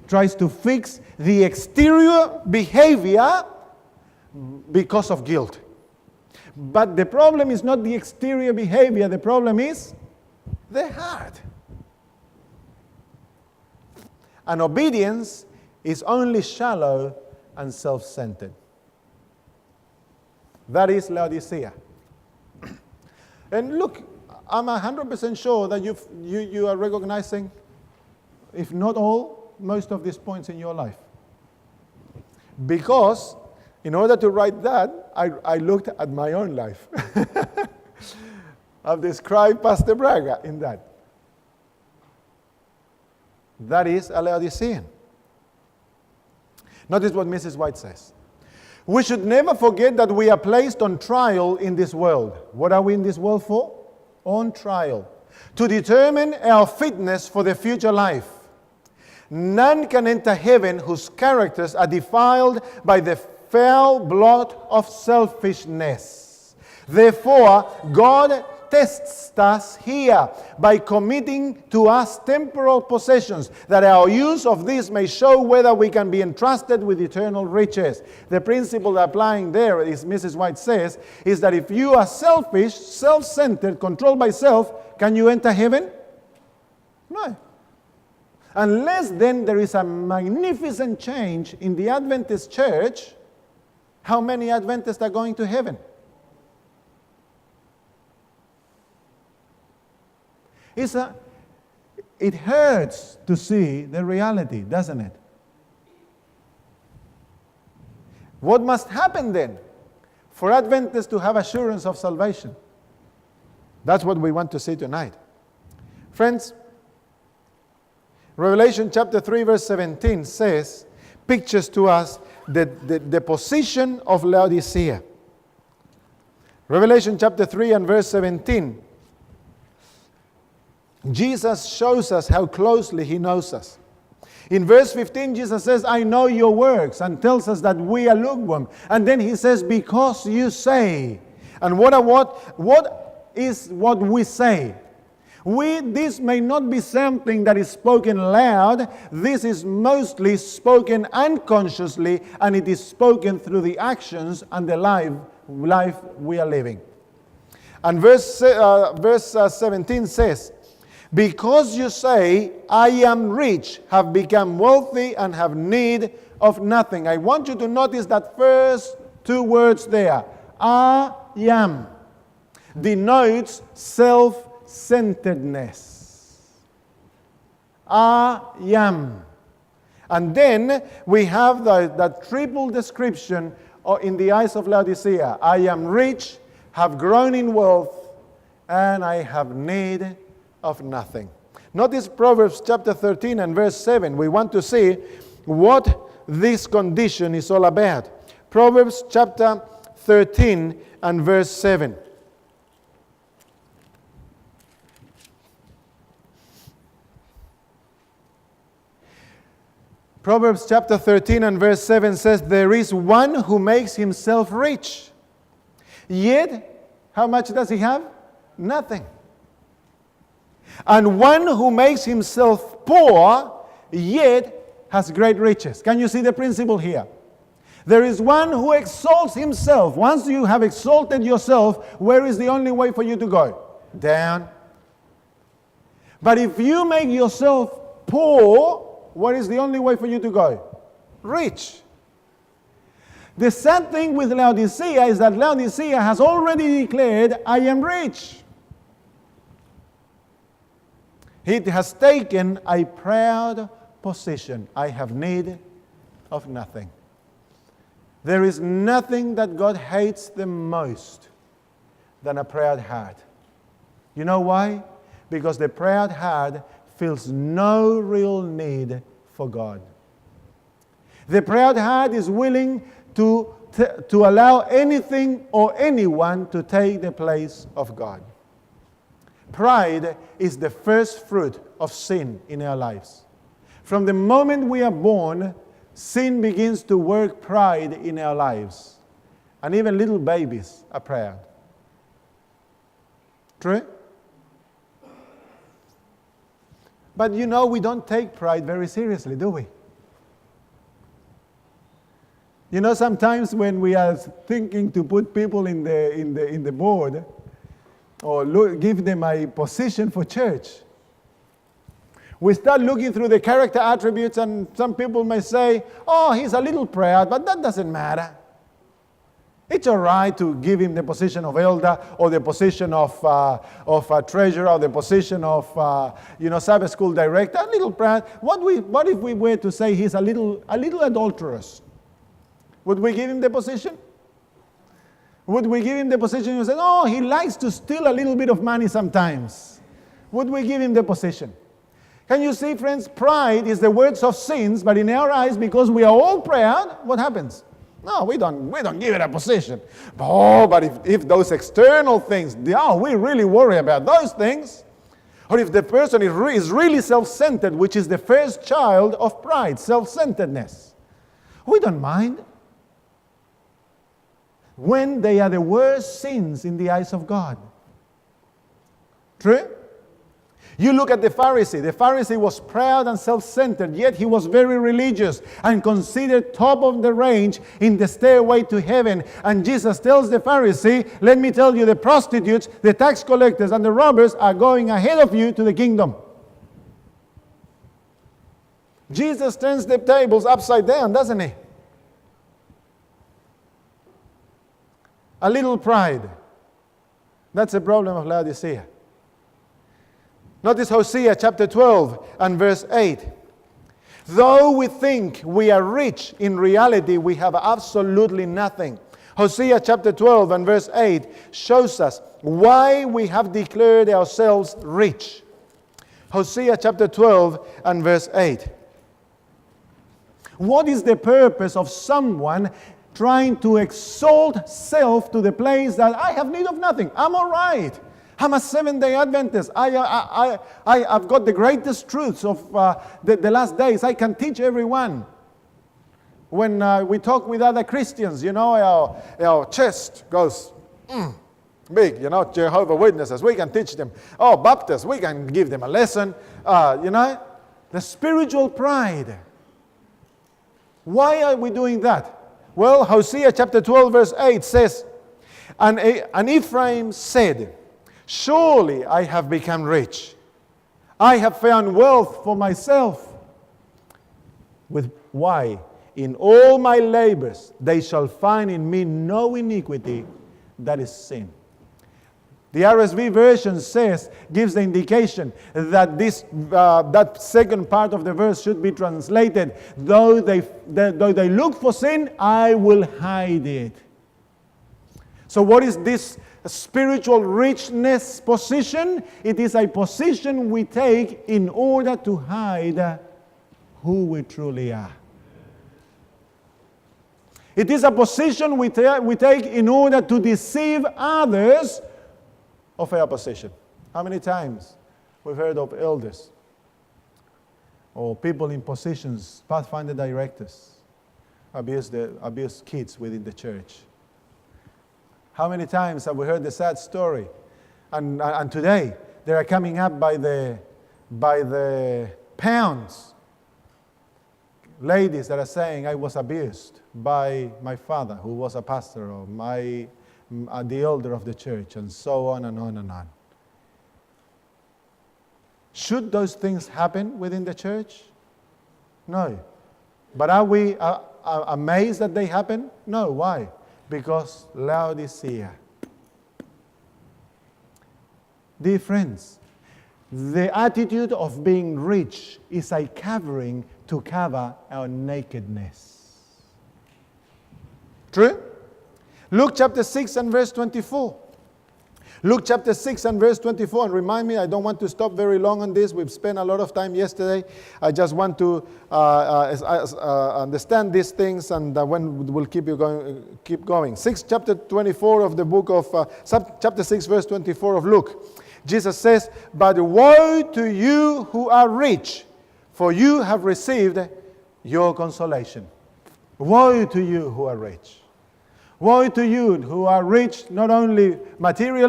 tries to fix the exterior behavior because of guilt. But the problem is not the exterior behavior, the problem is the heart. And obedience is only shallow and self-centered. That is Laodicea. And look, I'm 100% sure that you are recognizing, if not all, most of these points in your life. Because in order to write that, I looked at my own life. I've described Pastor Braga in that. That is a Laodicean. Notice what Mrs. White says. We should never forget that we are placed on trial in this world. What are we in this world for? On trial. To determine our fitness for the future life. None can enter heaven whose characters are defiled by the foul blood of selfishness. Therefore, God tests us here by committing to us temporal possessions, that our use of these may show whether we can be entrusted with eternal riches. The principle applying there, as Mrs. White says, is that if you are selfish, self-centered, controlled by self, can you enter heaven? No. Unless then there is a magnificent change in the Adventist church, how many Adventists are going to heaven? It hurts to see the reality, doesn't it? What must happen then for Adventists to have assurance of salvation? That's what we want to see tonight. Friends, Revelation chapter 3 verse 17 says, pictures to us the position of Laodicea. Revelation chapter 3 and verse 17. Jesus shows us how closely he knows us. In verse 15, Jesus says, I know your works, and tells us that we are lukewarm. And then he says, because you say. And what is what we say? This may not be something that is spoken loud. This is mostly spoken unconsciously, and it is spoken through the actions and the life we are living. And verse 17 says, because you say, I am rich, have become wealthy, and have need of nothing. I want you to notice that first two words there. I am denotes self-centeredness. I am. And then we have that triple description in the eyes of Laodicea. I am rich, have grown in wealth, and I have need of nothing. Notice Proverbs chapter 13 and verse 7. We want to see what this condition is all about. Proverbs chapter 13 and verse 7. Proverbs chapter 13 and verse 7 says, there is one who makes himself rich. Yet, how much does he have? Nothing. And one who makes himself poor, yet has great riches. Can you see the principle here? There is one who exalts himself. Once you have exalted yourself, where is the only way for you to go? Down. But if you make yourself poor, what is the only way for you to go? Rich. The sad thing with Laodicea is that Laodicea has already declared, I am rich. It has taken a proud position. I have need of nothing. There is nothing that God hates the most than a proud heart. You know why? Because the proud heart feels no real need for God. The proud heart is willing to allow anything or anyone to take the place of God. Pride is the first fruit of sin in our lives. From the moment we are born, sin begins to work pride in our lives. And even little babies are proud. True? But we don't take pride very seriously, do we? Sometimes when we are thinking to put people in the board or give them a position for church, we start looking through the character attributes, and some people may say, oh, he's a little proud, but that doesn't matter. It's all right to give him the position of elder or the position of treasurer or the position of Sabbath school director. A little proud. What if we were to say he's a little adulterous? Would we give him the position? Would we give him the position and say, oh, he likes to steal a little bit of money sometimes? Would we give him the position? Can you see, friends, pride is the worst of sins, but in our eyes, because we are all proud, what happens? No, we don't give it a position. But if those external things, we really worry about those things. Or if the person is really self-centered, which is the first child of pride, self-centeredness, we don't mind. When they are the worst sins in the eyes of God. True? You look at the Pharisee. The Pharisee was proud and self-centered, yet he was very religious and considered top of the range in the stairway to heaven. And Jesus tells the Pharisee, let me tell you, the prostitutes, the tax collectors, and the robbers are going ahead of you to the kingdom. Jesus turns the tables upside down, doesn't he? A little pride. That's the problem of Laodicea. Notice Hosea chapter 12 and verse 8. Though we think we are rich, in reality we have absolutely nothing. Hosea chapter 12 and verse 8 shows us why we have declared ourselves rich. Hosea chapter 12 and verse 8. What is the purpose of someone trying to exalt self to the place that I have need of nothing? I'm all right. I'm a Seventh-day Adventist. I've got the greatest truths of the last days. I can teach everyone. When we talk with other Christians, our chest goes big. Jehovah's Witnesses, we can teach them. Oh, Baptists, we can give them a lesson. The spiritual pride. Why are we doing that? Well, Hosea chapter 12 verse 8 says, And Ephraim said, surely I have become rich. I have found wealth for myself. Why? In all my labors they shall find in me no iniquity, that is sin. The RSV version gives the indication that that second part of the verse should be translated, though they look for sin, I will hide it. So what is this spiritual richness position? It is a position we take in order to hide who we truly are. It is a position we take in order to deceive others of our position. How many times we've heard of elders or people in positions, pathfinder directors, abuse kids within the church? How many times have we heard the sad story? And today they are coming up by the pounds. Ladies that are saying, I was abused by my father, who was a pastor, or the elder of the church, and so on and on and on. Should those things happen within the church? No. But are we amazed that they happen? No. Why? Because Laodicea. Dear friends, the attitude of being rich is a covering to cover our nakedness. True? Luke chapter 6 and verse 24. Luke chapter 6 and verse 24. And remind me, I don't want to stop very long on this. We've spent a lot of time yesterday. I just want to understand these things, and when we'll keep going. Chapter 24 of the book of, chapter 6 verse 24 of Luke. Jesus says, but woe to you who are rich, for you have received your consolation. Woe to you who are rich. Woe to you who are rich, not only materially,